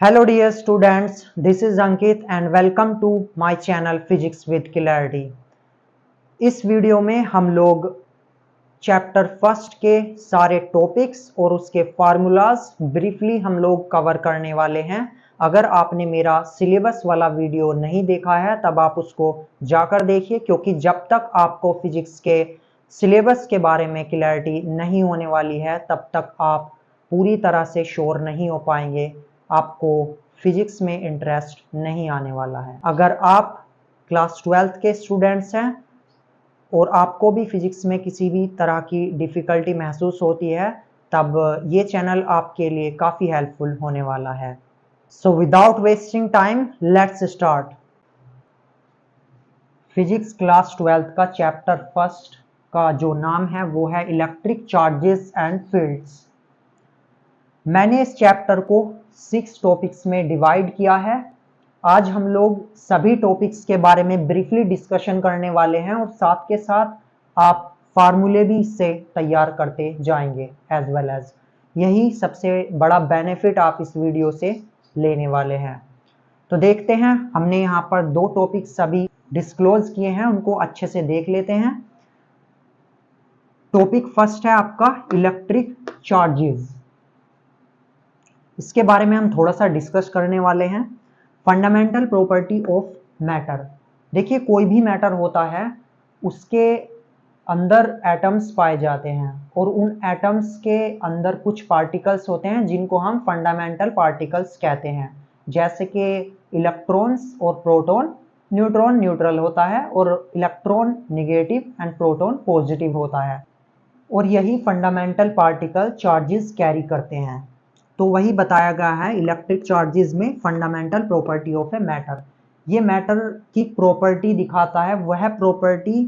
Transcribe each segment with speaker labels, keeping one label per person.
Speaker 1: Hello dear students, this is Ankit and welcome to my channel Physics with Clarity। इस video में हम लोग chapter first के सारे टॉपिक्स और उसके फार्मूलाज ब्रीफली हम लोग कवर करने वाले हैं। अगर आपने मेरा सिलेबस वाला वीडियो नहीं देखा है तब आप उसको जाकर देखिए, क्योंकि जब तक आपको फिजिक्स के सिलेबस के बारे में क्लैरिटी नहीं होने वाली है तब तक आप पूरी तरह से श्योर नहीं हो पाएंगे, आपको फिजिक्स में इंटरेस्ट नहीं आने वाला है। अगर आप क्लास 12th के स्टूडेंट्स हैं और आपको भी फिजिक्स में किसी भी तरह की डिफ़िकल्टी महसूस होती है तब ये चैनल आपके लिए काफ़ी हेल्पफुल होने वाला है। So without wasting time let's start. Physics class 12th का चैप्टर फर्स्ट का जो नाम है वो है इलेक्ट्रिक चार्जेस एंड फील्ड्स। मैंने इस चैप्टर को 6 टॉपिक्स में डिवाइड किया है। आज हम लोग सभी टॉपिक्स के बारे में ब्रीफली डिस्कशन करने वाले हैं और साथ के साथ आप फार्मूले भी इससे तैयार करते जाएंगे एज वेल एज। यही सबसे बड़ा बेनिफिट आप इस वीडियो से लेने वाले हैं। तो देखते हैं, हमने यहाँ पर 2 टॉपिक्स सभी डिस्क्लोज किए हैं, उनको अच्छे से देख लेते हैं। टॉपिक फर्स्ट है आपका इलेक्ट्रिक चार्जेस। इसके बारे में हम थोड़ा सा डिस्कस करने वाले हैं। Fundamental property of matter. देखिए, कोई भी मैटर होता है उसके अंदर एटम्स पाए जाते हैं और उन एटम्स के अंदर कुछ पार्टिकल्स होते हैं जिनको हम फंडामेंटल पार्टिकल्स कहते हैं, जैसे कि इलेक्ट्रॉन्स और प्रोटॉन। न्यूट्रॉन न्यूट्रल होता है और electron negative and proton positive होता है, और यही फंडामेंटल पार्टिकल चार्जेस कैरी करते हैं। तो वही बताया गया है इलेक्ट्रिक चार्जेस में fundamental property of a matter. ये मैटर की प्रॉपर्टी दिखाता है, वह property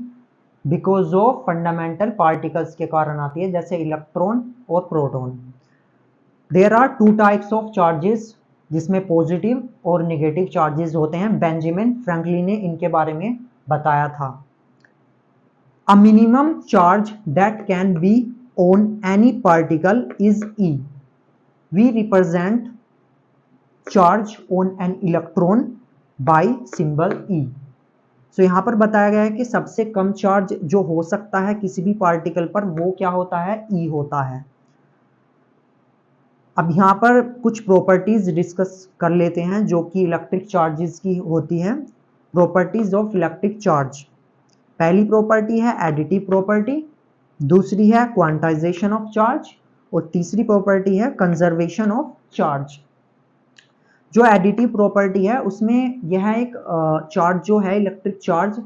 Speaker 1: because of fundamental particles के कारण आती है, जैसे इलेक्ट्रॉन और proton. There are 2 types of charges, जिसमें पॉजिटिव और नेगेटिव चार्जेस होते हैं। बेंजामिन फ्रैंकलिन ने इनके बारे में बताया था। A minimum charge that can be on any particle is E. We represent charge on an electron by symbol E. So यहाँ पर बताया गया है कि सबसे कम चार्ज जो हो सकता है किसी भी पार्टिकल पर वो क्या होता है, E होता है। अब यहाँ पर कुछ प्रॉपर्टीज डिस्कस कर लेते हैं जो कि इलेक्ट्रिक चार्जेस की होती हैं। Properties of electric charge. पहली प्रॉपर्टी है एडिटिव प्रॉपर्टी, दूसरी है क्वांटाइजेशन ऑफ चार्ज और तीसरी प्रॉपर्टी है कंजर्वेशन ऑफ चार्ज। जो एडिटिव प्रॉपर्टी है उसमें यह एक चार्ज जो है इलेक्ट्रिक चार्ज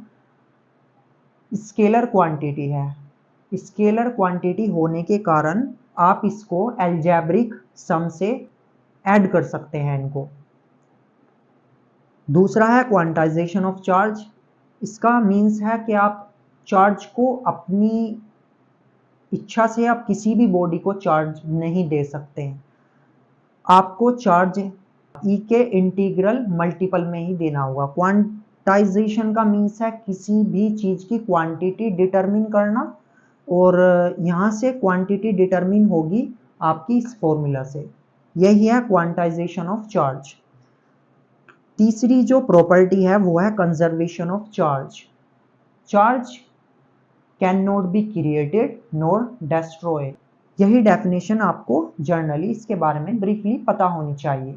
Speaker 1: स्केलर क्वांटिटी है। स्केलर क्वांटिटी होने के कारण आप इसको एल्जेब्रिक सम से ऐड कर सकते हैं इनको। दूसरा है क्वांटाइजेशन ऑफ चार्ज। इसका मीन्स है कि आप चार्ज को अपनी इच्छा से आप किसी भी बॉडी को चार्ज नहीं दे सकते हैं, आपको चार्ज E के इंटीग्रल मल्टीपल में ही देना होगा। क्वांटाइजेशन का मीन्स है किसी भी चीज की क्वांटिटी डिटरमिन करना, और यहाँ से क्वांटिटी डिटरमिन होगी आपकी इस फॉर्मूला से। यही है क्वांटाइजेशन ऑफ चार्ज। तीसरी जो प्रॉपर्टी है वो है conservation of charge. Charge can not be created nor destroy. यही डेफिनेशन आपको जर्नली इसके बारे में ब्रीफली पता होनी चाहिए।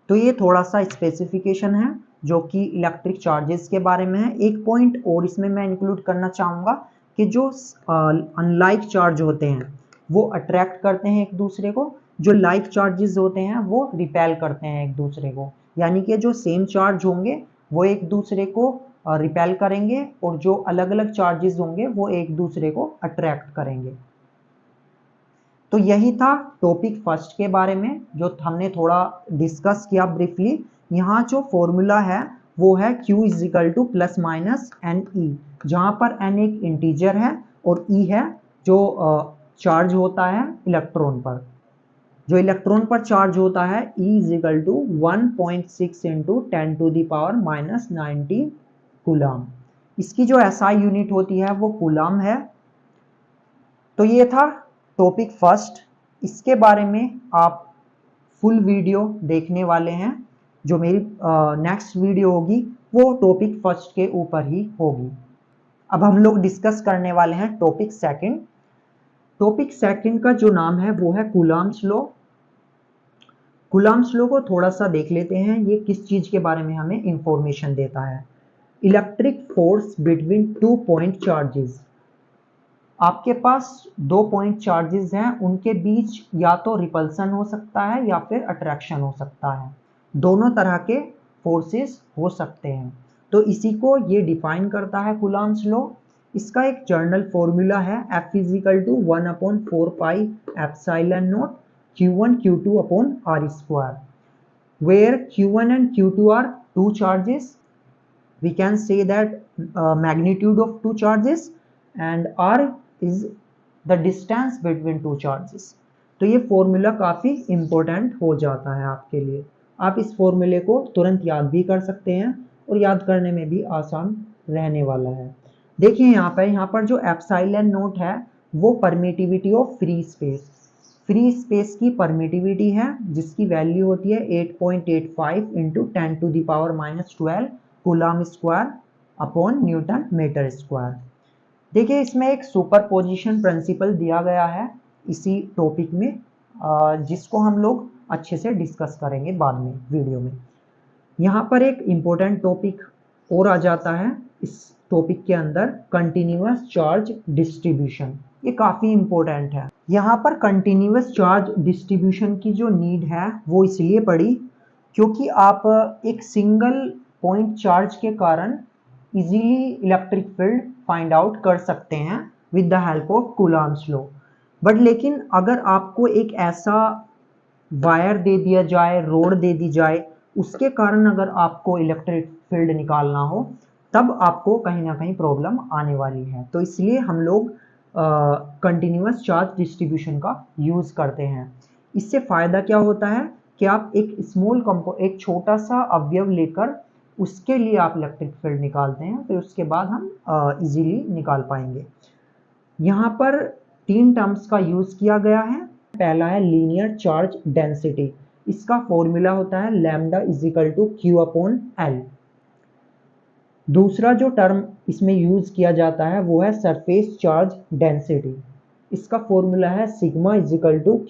Speaker 1: तो ये थोड़ा सा स्पेसिफिकेशन है जो कि इलेक्ट्रिक चार्जेस के बारे में है। एक पॉइंट और इसमें मैं इंक्लूड करना चाहूँगा कि जो अनलाइक चार्ज होते हैं वो अट्रैक्ट करते हैं एक दूसरे को, जो लाइक चार्जेस होते हैं वो रिपेल करते हैं एक दूसरे को। यानी कि जो सेम चार्ज होंगे वो एक दूसरे को रिपेल करेंगे और जो अलग अलग चार्जेस होंगे वो एक दूसरे को अट्रैक्ट करेंगे। तो यही था टॉपिक फर्स्ट के बारे में जो हमने थोड़ा डिस्कस किया ब्रीफली। यहाँ जो फॉर्मूला है वो है Q is equal to plus minus n e, जहाँ पर n एक इंटीजर है और E है जो चार्ज होता है इलेक्ट्रॉन पर। जो इलेक्ट्रॉन पर चार्ज होता है E is equal to 1.6 into 10 to the power minus 90 coulomb. इसकी जो SI यूनिट होती है वो कूलम है। तो ये था टॉपिक फर्स्ट। इसके बारे में आप फुल वीडियो देखने वाले हैं। जो मेरी नेक्स्ट वीडियो होगी वो टॉपिक फर्स्ट के ऊपर ही होगी। अब हम लोग डिस्कस करने वाले हैं टॉपिक सेकंड। टॉपिक सेकंड का जो नाम है वो है कूलम्ब्स लॉ। कूलम्ब्स लॉ को थोड़ा सा देख लेते हैं, ये किस चीज के बारे में हमें इंफॉर्मेशन देता है। Electric force between 2 point charges. आपके पास 2 पॉइंट चार्जेस हैं, उनके बीच या तो रिपल्सन हो सकता है या फिर अट्रैक्शन हो सकता है। दोनों तरह के फोर्सेस हो सकते हैं, तो इसी को ये डिफाइन करता है कूलम्ब्स लॉ। इसका एक जर्नल फॉर्मूला है F = 1/4 pi epsilon not Q1 Q2 upon R square, where Q1 and Q2 are two charges. We can say that magnitude of two charges and R is the distance between two charges. तो ये formula काफ़ी important हो जाता है आपके लिए। आप इस फॉर्मूले को तुरंत याद भी कर सकते हैं और याद करने में भी आसान रहने वाला है। देखिए यहाँ पर जो एप्सिलॉन नॉट है वो permittivity of free space, free space की परमिटिविटी है, जिसकी वैल्यू होती है 8.85 × 10⁻⁻12 coulomb square upon newton metre square. देखिए इसमें एक सुपरपोजिशन प्रिंसिपल दिया गया है इसी टॉपिक में, जिसको हम लोग अच्छे से डिस्कस करेंगे बाद में वीडियो में। यहाँ पर एक इम्पोर्टेंट टॉपिक और आ जाता है इस टॉपिक के अंदर, कंटिन्यूअस चार्ज डिस्ट्रीब्यूशन। ये काफ़ी इम्पोर्टेंट है। यहाँ पर कंटिन्यूअस चार्ज डिस्ट्रीब्यूशन की जो नीड है वो इसलिए पड़ी क्योंकि आप एक सिंगल पॉइंट चार्ज के कारण easily electric field find out कर सकते हैं with the help of Coulomb's law. But लेकिन अगर आपको एक ऐसा वायर दे दिया जाए, रोड दे दी जाए, उसके कारण अगर आपको इलेक्ट्रिक फील्ड निकालना हो, तब आपको कहीं ना कहीं प्रॉब्लम आने वाली है। तो इसलिए हम लोग कंटिन्यूअस चार्ज डिस्ट्रीब्यूशन का यूज़ करते हैं। इससे फ़ायदा क्या होता है कि आप एक छोटा सा अवयव लेकर उसके लिए आप इलेक्ट्रिक फील्ड निकालते हैं, फिर उसके बाद हम इजीली निकाल पाएंगे। यहाँ पर 3 टर्म्स का यूज़ किया गया है। पहला है लीनियर चार्ज डेंसिटी, इसका फॉर्मूला होता है लैम्डा = Q/L। दूसरा जो टर्म इसमें यूज़ किया जाता है वो है सरफेस चार्ज डेंसिटी, इसका फॉर्मूला है सिग्मा =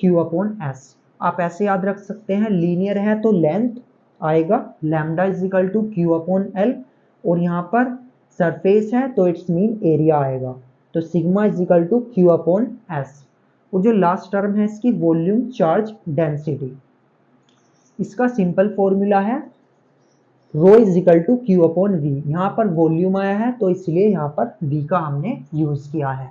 Speaker 1: Q/S। आप ऐसे याद रख सकते हैं, लीनियर है तो लेंथ आएगा लैम्डा = Q/L, और यहाँ पर सरफेस है तो इट्स मीन एरिया आएगा, तो सिग्मा = Q/S। और जो लास्ट टर्म है इसकी वॉल्यूम चार्ज डेंसिटी, इसका सिंपल फॉर्मूला है ρ = Q/V। यहाँ पर वॉल्यूम आया है तो इसलिए यहाँ पर V का हमने यूज़ किया है।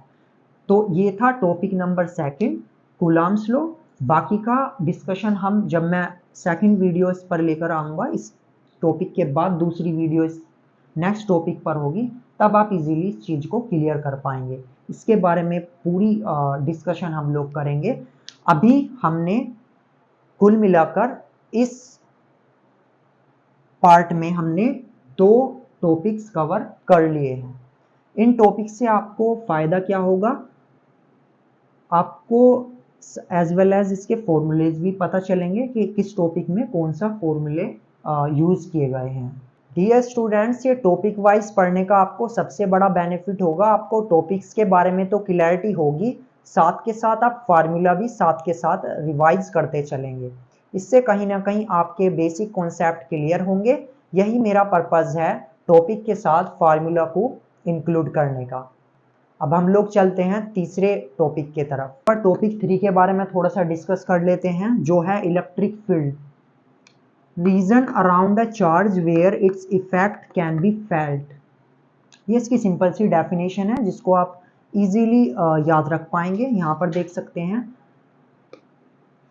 Speaker 1: तो ये था topic number second, Coulomb's law. बाकी का डिस्कशन हम जब मैं सेकंड वीडियो इस पर लेकर आऊँगा, इस टॉपिक के बाद दूसरी वीडियो इस नेक्स्ट टॉपिक पर होगी, तब आप इजीली इस चीज़ को क्लियर कर पाएंगे। इसके बारे में पूरी डिस्कशन हम लोग करेंगे। अभी हमने कुल मिलाकर इस पार्ट में हमने 2 टॉपिक्स कवर कर लिए हैं। इन टॉपिक से आपको फ़ायदा क्या होगा, आपको एज वेल एज इसके फॉर्मूलेज भी पता चलेंगे कि किस टॉपिक में कौन सा फॉर्मूले यूज़ किए गए हैं। डियर स्टूडेंट्स, ये टॉपिक वाइज पढ़ने का आपको सबसे बड़ा बेनिफिट होगा। आपको टॉपिक्स के बारे में तो क्लैरिटी होगी, साथ के साथ आप फार्मूला भी साथ के साथ रिवाइज करते चलेंगे। इससे कहीं ना कहीं आपके बेसिक कॉन्सेप्ट क्लियर होंगे। यही मेरा पर्पज़ है टॉपिक के साथ फार्मूला को इंक्लूड करने का। अब हम लोग चलते हैं तीसरे टॉपिक के तरफ। पर टॉपिक 3 के बारे में थोड़ा सा डिस्कस कर लेते हैं, जो है electric field, region around the charge where its effect can be felt. ये इसकी सिंपल सी डेफिनेशन है जिसको आप इजीली याद रख पाएंगे। यहाँ पर देख सकते हैं,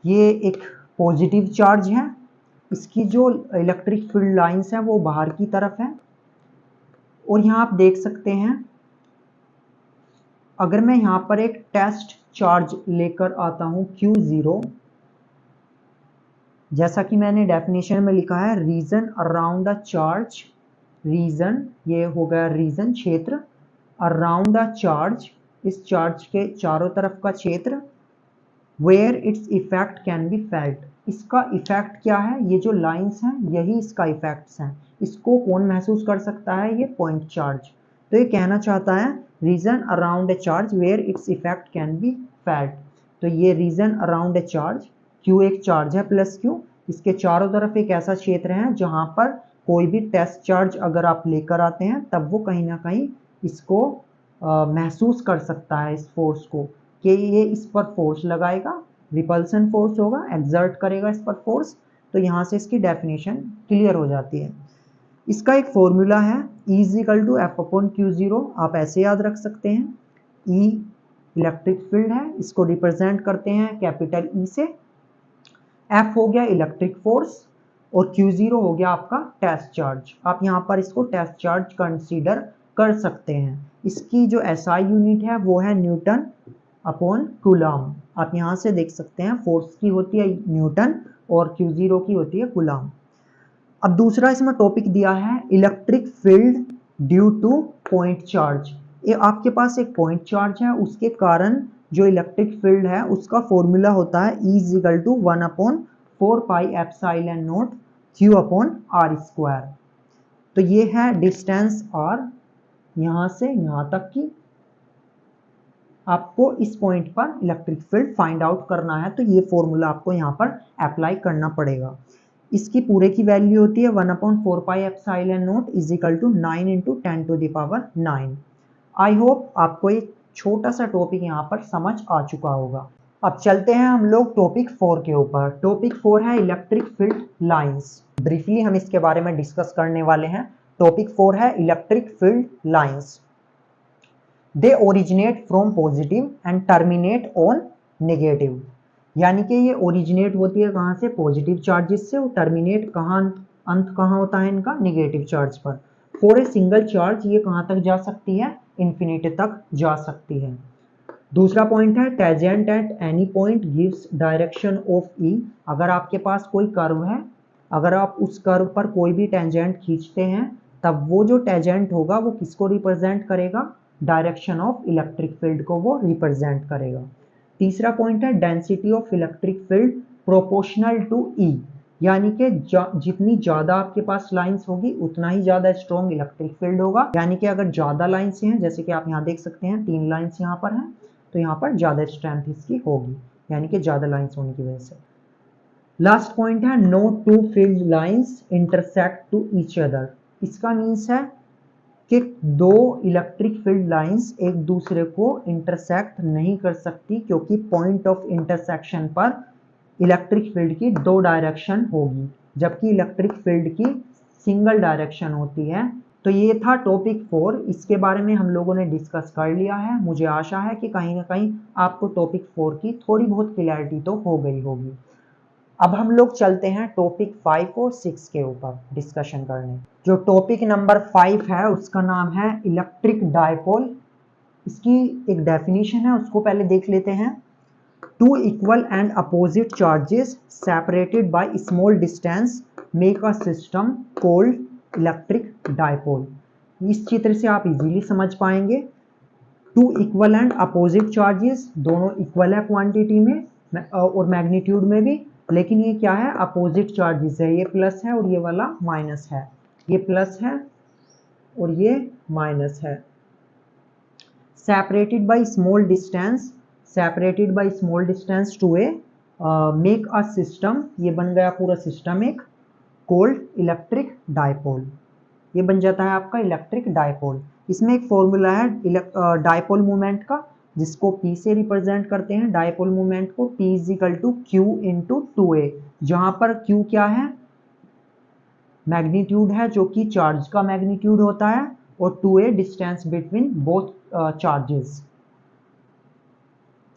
Speaker 1: ये एक पॉजिटिव चार्ज है, इसकी जो इलेक्ट्रिक फील्ड लाइंस हैं वो बाहर की तरफ है। और यहाँ आप देख सकते हैं, अगर मैं यहाँ पर एक टेस्ट चार्ज लेकर आता हूँ Q0, जैसा कि मैंने डेफिनेशन में लिखा है, region around the charge, region ये हो गया रीजन क्षेत्र, अराउंड द चार्ज इस चार्ज के चारों तरफ का क्षेत्र, where its effect can be felt इसका इफेक्ट क्या है, ये जो लाइंस हैं यही इसका इफेक्ट्स हैं। इसको कौन महसूस कर सकता है, ये पॉइंट चार्ज। तो ये कहना चाहता है region around a charge where its effect can be felt. तो ये region around a charge, Q एक चार्ज है प्लस क्यू, इसके चारों तरफ एक ऐसा क्षेत्र है जहां पर कोई भी टेस्ट चार्ज अगर आप लेकर आते हैं तब वो कहीं ना कहीं इसको महसूस कर सकता है, इस फोर्स को, कि ये इस पर फोर्स लगाएगा, रिपल्सन फोर्स होगा, एक्सर्ट करेगा इस पर फोर्स। तो यहाँ से इसकी डेफिनेशन क्लियर हो जाती है। इसका एक फॉर्मूला है E=F/Q0, आप ऐसे याद रख सकते हैं। E इलेक्ट्रिक फील्ड है, इसको रिप्रेजेंट करते हैं कैपिटल E से। F हो गया इलेक्ट्रिक फोर्स और Q0 हो गया आपका टेस्ट चार्ज। आप यहाँ पर इसको टेस्ट चार्ज कंसीडर कर सकते हैं। इसकी जो SI यूनिट है वो है न्यूटन अपॉन कूलम। आप यहाँ से देख सकते हैं फोर्स की होती है न्यूटन और Q0 की होती है कूलम। अब दूसरा इसमें टॉपिक दिया है electric field due two point charge. ये आपके पास एक पॉइंट चार्ज है, उसके कारण जो इलेक्ट्रिक फील्ड है उसका फॉर्मूला होता है E=1/4πε0 Q/r²। तो ये है डिस्टेंस r, यहाँ से यहाँ तक की आपको इस पॉइंट पर इलेक्ट्रिक फील्ड फाइंड आउट करना है। तो ये फॉर्मूला आपको यहाँ पर अप्लाई करना पड़ेगा। इसकी पूरे की वैल्यू होती है 1/4πε0 = 9 × 10⁹। आई होप आपको एक छोटा सा टॉपिक यहाँ पर समझ आ चुका होगा। अब चलते हैं हम लोग टॉपिक 4 के ऊपर। टॉपिक 4 है इलेक्ट्रिक फील्ड लाइंस। ब्रीफली हम इसके बारे में डिस्कस करने वाले हैं। टॉपिक 4 है electric field lines. They originate from positive and terminate on negative. यानी कि ये ओरिजिनेट होती है कहाँ से, पॉजिटिव चार्जेस से, और टर्मिनेट कहाँ, अंत कहाँ होता है इनका, नेगेटिव चार्ज पर। फॉर ए सिंगल चार्ज ये कहाँ तक जा सकती है, इन्फिनिटी तक जा सकती है। दूसरा पॉइंट है tangent at any point gives direction of E. अगर आपके पास कोई कर्व है, अगर आप उस कर्व पर कोई भी टेंजेंट खींचते हैं तब वो जो टेंजेंट होगा वो किसको रिप्रेजेंट करेगा, डायरेक्शन ऑफ इलेक्ट्रिक फील्ड को वो रिप्रेजेंट करेगा। तीसरा पॉइंट है density of electric field proportional to E. यानी कि जितनी ज़्यादा आपके पास लाइंस होगी उतना ही ज़्यादा स्ट्रॉन्ग इलेक्ट्रिक फील्ड होगा। यानी कि अगर ज़्यादा लाइंस हैं, जैसे कि आप यहाँ देख सकते हैं 3 लाइंस यहाँ पर हैं, तो यहाँ पर ज़्यादा स्ट्रेंथ इसकी होगी, यानी कि ज़्यादा लाइंस होने की वजह से। लास्ट पॉइंट है no two field lines intersect to each other. इसका मीन्स है कि दो इलेक्ट्रिक फील्ड लाइंस एक दूसरे को इंटरसेक्ट नहीं कर सकती, क्योंकि पॉइंट ऑफ इंटरसेक्शन पर इलेक्ट्रिक फील्ड की 2 डायरेक्शन होगी, जबकि इलेक्ट्रिक फील्ड की सिंगल डायरेक्शन होती है। तो ये था टॉपिक 4। इसके बारे में हम लोगों ने डिस्कस कर लिया है। मुझे आशा है कि कहीं ना कहीं आपको टॉपिक 4 की थोड़ी बहुत क्लैरिटी तो हो गई होगी। अब हम लोग चलते हैं टॉपिक 5 और 6 के ऊपर डिस्कशन करने। जो टॉपिक नंबर 5 है उसका नाम है इलेक्ट्रिक डायपोल। इसकी एक डेफिनेशन है, उसको पहले देख लेते हैं। Two equal and opposite charges separated by small distance make a system called electric dipole. इस चित्र से आप इजीली समझ पाएंगे। Two equal and opposite charges, दोनों इक्वल है क्वांटिटी में और मैग्नीट्यूड में भी, लेकिन ये क्या है, अपोजिट चार्जेस है। ये प्लस है और ये वाला माइनस है, ये प्लस है और ये माइनस है। Separated by small distance, separated by small distance to a make a system, ये बन गया पूरा सिस्टम एक, कोल्ड इलेक्ट्रिक डायपोल। ये बन जाता है आपका इलेक्ट्रिक डायपोल। इसमें एक फॉर्मूला है डायपोल मोमेंट का, जिसको P से रिप्रेजेंट करते हैं डायपोल मोमेंट को। P = Q × 2A, जहां पर Q क्या है, मैग्नीट्यूड है जो कि चार्ज का मैग्नीट्यूड होता है, और 2A distance between both charges.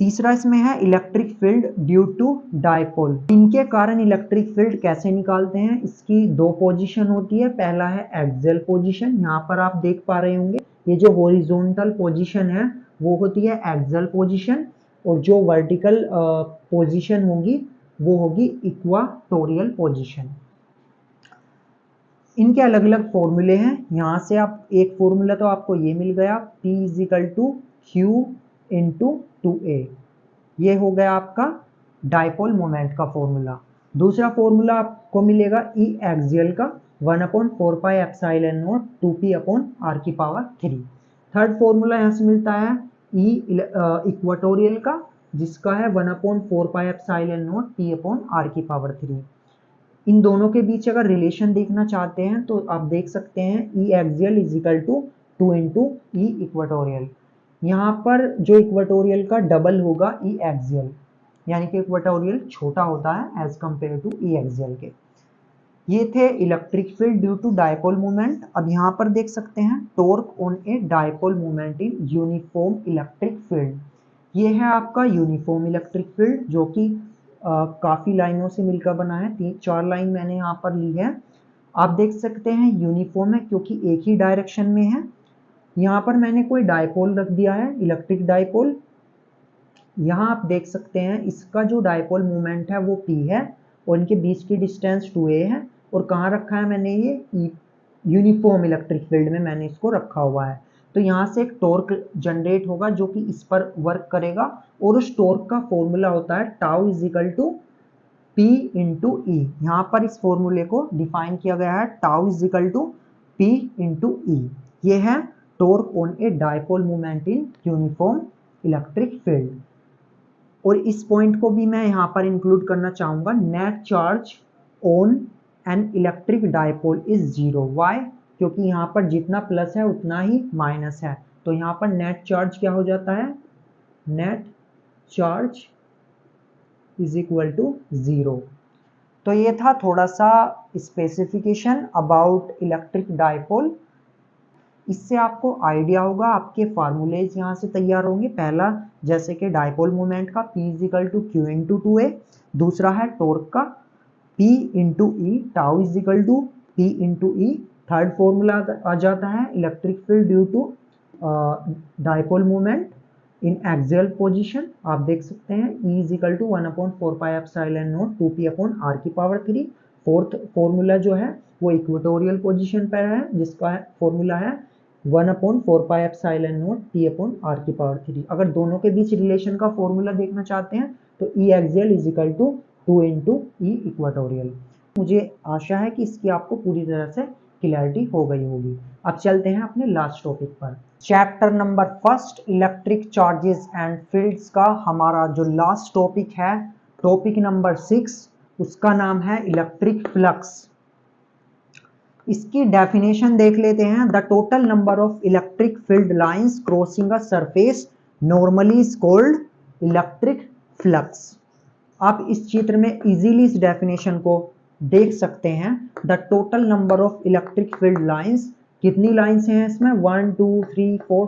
Speaker 1: तीसरा इसमें है electric field due to dipole. इनके कारण इलेक्ट्रिक फील्ड कैसे निकालते हैं, इसकी 2 पोजीशन होती है। पहला है एक्सियल पोजीशन, यहाँ पर आप देख पा रहे होंगे। ये जो हॉरिजॉन्टल पोजीशन है वो होती है एक्सियल पोजीशन, और जो वर्टिकल पोजीशन होगी वो होगी इक्वाटोरियल पोजीशन। इनके अलग अलग फॉर्मूले हैं। यहाँ से आप एक फॉर्मूला तो आपको ये मिल गया, P = Q × 2A। ये हो गया आपका डायपोल मोमेंट का फॉर्मूला। दूसरा फॉर्मूला आपको मिलेगा ई एक्सियल का 1/4πε0 2p/r3। थर्ड फॉर्मूला यहाँ से मिलता है ई इक्वाटोरियल का, जिसका है 1/4πε0 p/r3। इन दोनों के बीच अगर रिलेशन देखना चाहते हैं तो आप देख सकते हैं E axial is equal to 2 into E equatorial. यहाँ पर जो इक्वाटोरियल का डबल होगा ई एक्सियल, यानी कि इक्वाटोरियल छोटा होता है as compare to E axial के। ये थे electric field due to dipole movement. अब यहाँ पर देख सकते हैं torque on a dipole movement in uniform electric field. ये है आपका यूनिफॉर्म इलेक्ट्रिक फील्ड, जो कि काफ़ी लाइनों से मिलकर बना है। 3-4 लाइन मैंने यहाँ पर ली है। आप देख सकते हैं यूनिफॉर्म है क्योंकि एक ही डायरेक्शन में है। यहाँ पर मैंने कोई डायपोल रख दिया है, इलेक्ट्रिक डायपोल। यहाँ आप देख सकते हैं इसका जो डायपोल मोमेंट है वो P है और इनके बीच की डिस्टेंस 2a है। और कहाँ रखा है मैंने, ये यूनिफॉर्म इलेक्ट्रिक फील्ड में मैंने इसको रखा हुआ है। तो यहाँ से एक टॉर्क जनरेट होगा जो कि इस पर वर्क करेगा, और उस टॉर्क का फॉर्मूला होता है tau is equal to P into E. यहाँ पर इस फॉर्मूले को डिफाइन किया गया है, tau is equal to P into E. ये है torque on a dipole moment in uniform electric field. और इस पॉइंट को भी मैं यहाँ पर इंक्लूड करना चाहूँगा, net charge on an electric dipole is 0। Why? क्योंकि यहाँ पर जितना प्लस है उतना ही माइनस है, तो यहाँ पर नेट चार्ज क्या हो जाता है, net charge is equal to 0। तो ये था थोड़ा सा स्पेसिफिकेशन अबाउट इलेक्ट्रिक डायपोल। इससे आपको आइडिया होगा, आपके फार्मूलेज यहाँ से तैयार होंगे। पहला जैसे कि डायपोल मोमेंट का P is equal to Q into 2a। दूसरा है टॉर्क का P into E, tau is equal to P into E. Third formula आ जाता है electric field due to dipole moment in axial position. आप देख सकते हैं E is equal to 1/4πε0 2p/r3। Fourth formula जो है वो इक्वेटोरियल पोजीशन पर है, जिसका फॉर्मूला है 1/4πε0 p/r3। अगर दोनों के बीच रिलेशन का फॉर्मूला देखना चाहते हैं तो E axial is equal to 2 into E equatorial. मुझे आशा है कि इसकी आपको पूरी तरह से क्लैरिटी हो गई होगी। अब चलते हैं अपने लास्ट टॉपिक पर। Chapter number 1 electric charges and fields का हमारा जो लास्ट टॉपिक है, टॉपिक नंबर 6, उसका नाम है इलेक्ट्रिक फ्लक्स। इसकी डेफिनेशन देख लेते हैं। The total number of electric field lines crossing a surface normally is called electric flux. आप इस चित्र में इजीली इस डेफिनेशन को देख सकते हैं। The total number of electric field lines, कितनी लाइंस हैं इसमें, 1 2 3 4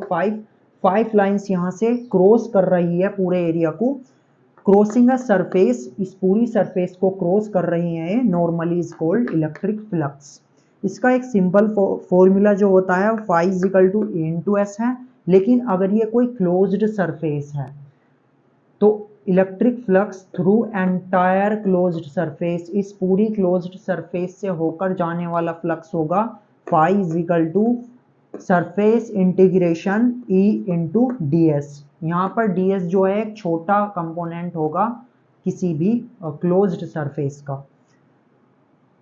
Speaker 1: 5 लाइंस यहाँ से क्रॉस कर रही है पूरे एरिया को। क्रॉसिंग अ सरफेस, इस पूरी सरफेस को क्रॉस कर रही है, normally is called electric flux. इसका एक सिंपल फॉर्मूला जो होता है phi is equal to E into S है। लेकिन अगर ये कोई क्लोज्ड सरफेस है तो electric flux through entire closed surface, इस पूरी क्लोज्ड सरफेस से होकर जाने वाला फ्लक्स होगा phi is equal to surface integration E into d s. यहाँ पर डी एस जो है एक छोटा कंपोनेंट होगा किसी भी क्लोज्ड सरफेस का।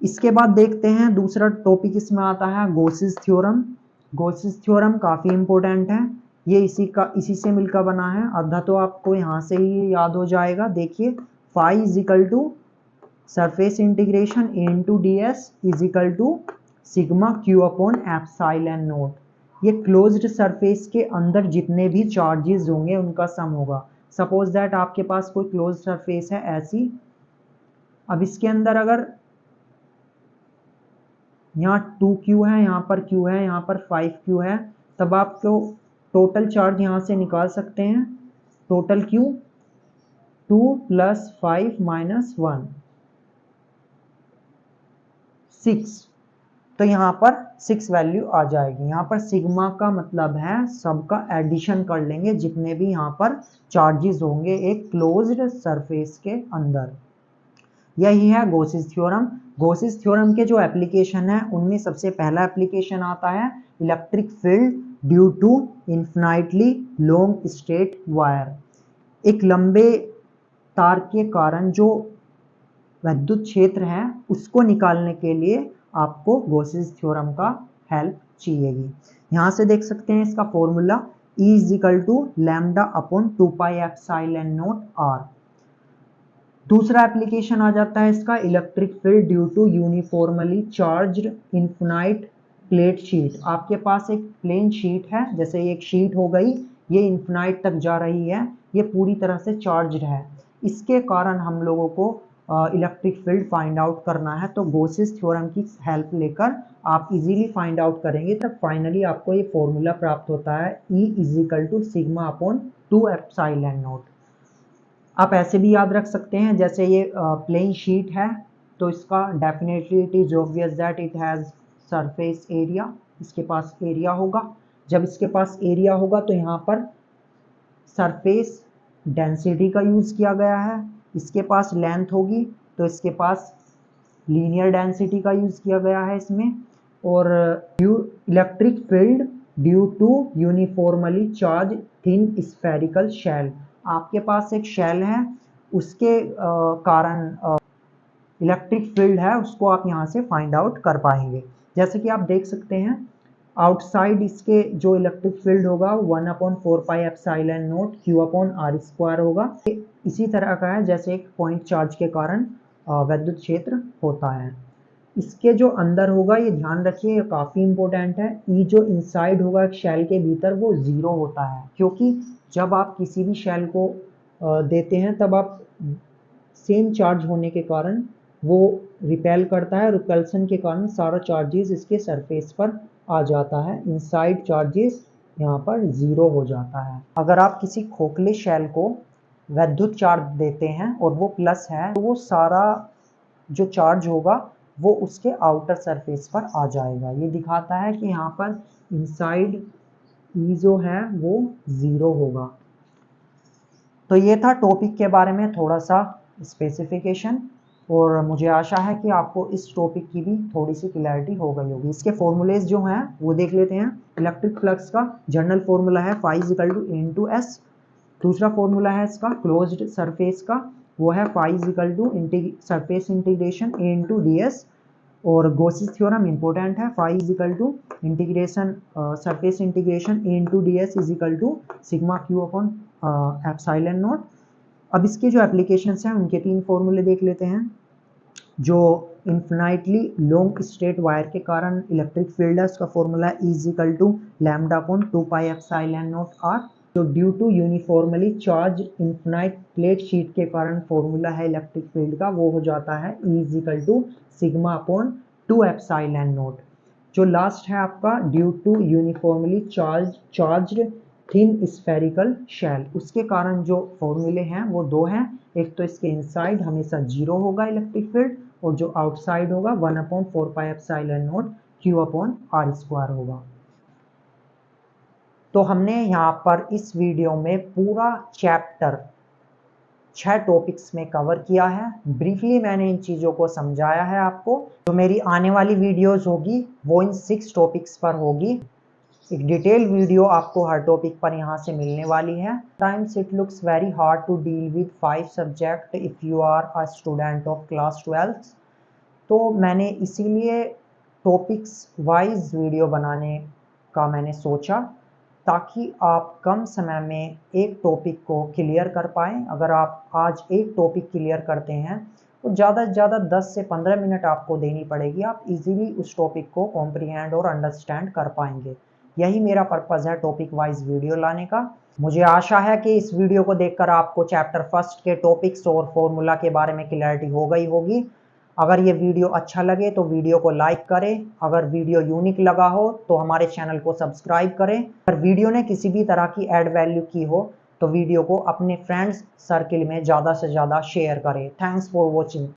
Speaker 1: इसके बाद देखते हैं दूसरा टॉपिक इसमें आता है गॉसेस थ्योरम। गॉसेस थ्योरम काफ़ी इंपॉर्टेंट है, ये इसी से मिलकर बना है। आधा तो आपको यहाँ से ही याद हो जाएगा। देखिए phi is equal to surface integration E into d s is equal to sigma Q upon epsilon naught. ये क्लोज्ड सरफेस के अंदर जितने भी चार्जेस होंगे उनका सम होगा। सपोज दैट आपके पास कोई क्लोज्ड सरफेस है ऐसी। अब इसके अंदर अगर यहाँ 2q है, यहाँ पर q है, यहाँ पर 5q है, तब आप तो टोटल चार्ज यहाँ से निकाल सकते हैं। टोटल q 2 + 5 - 1 6, तो यहाँ पर 6 वैल्यू आ जाएगी। यहाँ पर सिग्मा का मतलब है सबका एडिशन कर लेंगे जितने भी यहाँ पर चार्जेस होंगे एक क्लोज्ड सरफेस के अंदर। यही है गॉसेस थ्योरम। गॉसेस थ्योरम के जो एप्लीकेशन है उनमें सबसे पहला एप्लीकेशन आता है electric field due to infinitely long straight wire. एक लंबे तार के कारण जो विद्युत क्षेत्र है उसको निकालने के लिए आपको गॉसेस थ्योरम का हेल्प चाहिएगी। यहाँ से देख सकते हैं इसका formula E is equal to lambda upon 2 pi epsilon naught R। दूसरा एप्लीकेशन आ जाता है इसका electric field due to uniformly charged infinite plate sheet. आपके पास एक प्लेन शीट है, जैसे एक शीट हो गई, ये इन्फिनाइट तक जा रही है, ये पूरी तरह से चार्ज्ड है। इसके कारण हम लोगों को इलेक्ट्रिक फील्ड फाइंड आउट करना है, तो गॉसेस थ्योरम की हेल्प लेकर आप इजीली फाइंड आउट करेंगे। तब फाइनली आपको ये फॉर्मूला प्राप्त होता है E is equal to sigma upon 2 epsilon naught. आप ऐसे भी याद रख सकते हैं, जैसे ये प्लेन शीट है तो इसका definitely it is obvious that it has surface area, इसके पास एरिया होगा। जब इसके पास एरिया होगा तो यहाँ पर सरफेस डेंसिटी का यूज़ किया गया है। इसके पास लेंथ होगी तो इसके पास लीनियर डेंसिटी का यूज़ किया गया है इसमें। और electric field due to uniformly charge thin spherical shell, आपके पास एक शेल है उसके कारण इलेक्ट्रिक फील्ड है उसको आप यहाँ से फाइंड आउट कर पाएंगे। जैसे कि आप देख सकते हैं आउटसाइड इसके जो इलेक्ट्रिक फील्ड होगा 1/4 पाई epsilon not Q upon R square होगा। इसी तरह का है जैसे एक पॉइंट चार्ज के कारण विद्युत क्षेत्र होता है। इसके जो अंदर होगा, ये ध्यान रखिए, काफ़ी इंपॉर्टेंट है, E जो इनसाइड होगा एक शेल के भीतर वो 0 होता है, क्योंकि जब आप किसी भी शेल को देते हैं तब आप सेम चार्ज होने के कारण वो रिपेल करता है, रिपल्सन के कारण सारा चार्जेस इसके सरफेस पर आ जाता है, इनसाइड चार्जेस यहाँ पर 0 हो जाता है। अगर आप किसी खोखले शेल को विद्युत चार्ज देते हैं और वो प्लस है तो वो सारा जो चार्ज होगा वो उसके आउटर सरफेस पर आ जाएगा। ये दिखाता है कि यहाँ पर इनसाइड E जो है वो 0 होगा। तो ये था टॉपिक के बारे में थोड़ा सा स्पेसिफिकेशन, और मुझे आशा है कि आपको इस टॉपिक की भी थोड़ी सी क्लैरिटी हो गई होगी। इसके फॉर्मूलेज जो हैं वो देख लेते हैं। इलेक्ट्रिक फ्लक्स का जनरल फॉर्मूला है phi is equal to A/S। दूसरा फॉर्मूला है इसका क्लोज्ड सरफेस का, वो है phi is equal to surface integration A/ds। और गॉसेस थ्योरम इंपॉर्टेंट है, phi is equal to integration surface integration A/ds is equal to sigma Q upon epsilon naught. अब इसके जो एप्लीकेशंस हैं उनके 3 फॉर्मूले देख लेते हैं। जो इन्फिनाइटली लॉन्ग स्ट्रेट वायर के कारण इलेक्ट्रिक फील्ड है उसका फॉर्मूला है E is equal to lambda upon 2 pi epsilon naught R। जो due to uniformly charge infinite plate sheet के कारण फॉर्मूला है इलेक्ट्रिक फील्ड का, वो हो जाता है E is equal to sigma upon 2 epsilon naught. जो लास्ट है आपका due to uniformly charged thin spherical shell, उसके कारण जो फॉर्मूले हैं वो 2 हैं। एक तो इसके इनसाइड हमेशा 0 होगा इलेक्ट्रिक फील्ड, और जो आउटसाइड होगा 1/4 पाई epsilon not Q upon R square होगा। तो हमने यहाँ पर इस वीडियो में पूरा चैप्टर 6 टॉपिक्स में कवर किया है। ब्रीफली मैंने इन चीज़ों को समझाया है आपको। जो मेरी आने वाली वीडियोस होगी वो इन 6 टॉपिक्स पर होगी। एक डिटेल वीडियो आपको हर टॉपिक पर यहाँ से मिलने वाली है। Times it looks very hard to deal with 5 subject if you are a student of class 12th। तो मैंने इसीलिए टॉपिक्स वाइज वीडियो बनाने का मैंने सोचा, ताकि आप कम समय में एक टॉपिक को क्लियर कर पाएँ। अगर आप आज एक टॉपिक क्लियर करते हैं तो ज़्यादा से ज़्यादा 10 से 15 मिनट आपको देनी पड़ेगी, आप इजीली उस टॉपिक को कॉम्प्रिहेंड और अंडरस्टैंड कर पाएंगे। यही मेरा पर्पज़ है टॉपिक वाइज वीडियो लाने का। मुझे आशा है कि इस वीडियो को देखकर आपको चैप्टर फर्स्ट के टॉपिक्स और फॉर्मूला के बारे में क्लैरिटी हो गई होगी। अगर ये वीडियो अच्छा लगे तो वीडियो को लाइक करें। अगर वीडियो यूनिक लगा हो तो हमारे चैनल को सब्सक्राइब करें। अगर वीडियो ने किसी भी तरह की ऐड वैल्यू की हो तो वीडियो को अपने फ्रेंड्स सर्किल में ज़्यादा से ज़्यादा शेयर करें। Thanks for watching.